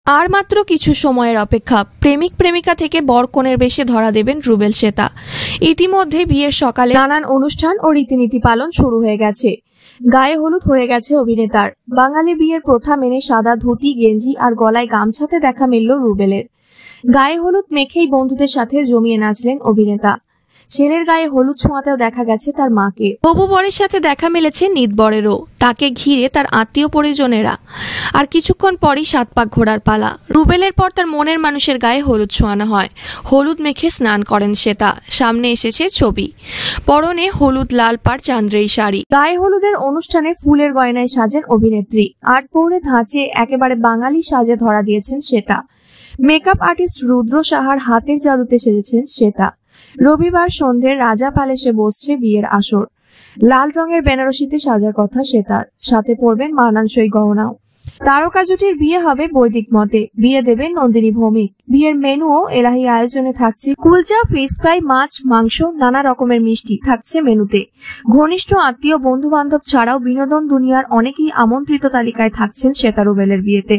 আর মাত্র কিছু সময়ের অপেক্ষা, প্রেমিক প্রেমিকা থেকে বর কনের বেশে ধরা দেবেন রুবেল শ্বেতা। ইতিমধ্যে বিয়ের সকালে নানান অনুষ্ঠান ও রীতিনীতি পালন শুরু হয়ে গেছে। গায়ে হলুদ হয়ে গেছে অভিনেতার। বাঙালি বিয়ের প্রথা মেনে সাদা ধুতি গেঞ্জি আর গলায় গামছাতে দেখা মিলল রুবেলের। গায়ে হলুদ মেখেই বন্ধুদের সাথে জমিয়ে নাচলেন অভিনেতা। ছেলের গায়ে হলুদ ছোঁয়াতেও দেখা গেছে তার মাকে। হবু বরের সাথে দেখা মিলেছে নিত বরেরও। তাকে ঘিরে তার আত্মীয় পরিজনেরা। আর কিছুক্ষণ পরই 7 পাক ঘোরার পালা। রুবেলের পর তার মনের মানুষের গায়ে হলুদ ছোঁয়ানো হয়। হলুদ মেখে স্নান করেন শ্বেতা। সামনে এসেছে ছবি। পরনে হলুদ লাল পাড় চান্দ্রেই শাড়ি। গায়ে হলুদের অনুষ্ঠানে ফুলের গয়নায় সাজেন অভিনেত্রী। আট পৌরে ধাঁচে একেবারে বাঙালি সাজে ধরা দিয়েছেন শ্বেতা। মেকআপ আর্টিস্ট রুদ্র সাহার হাতের জাদুতে সেজেছেন শ্বেতা। রবিবার সন্ধ্যের রাজা প্যালেসে বসছে বিয়ের আসর। লাল রঙের বেনারসিতে সাজার কথা শ্বেতার। সাথে পরবেন মানানসই গহনাও। তারকা জুটির বিয়ে হবে বৈদিক মতে। বিয়ে দেবেন নন্দিনী ভৌমিক। বিয়ের মেনুও এলাহি আয়োজনে থাকছে কুলচা, ফিশ ফ্রাই, মাছ, মাংস, নানা রকমের মিষ্টি থাকছে মেনুতে। ঘনিষ্ঠ আত্মীয় বন্ধু বান্ধব ছাড়াও বিনোদন দুনিয়ার অনেকেই আমন্ত্রিত তালিকায় থাকছেন শ্বেতা রুবেলের বিয়েতে।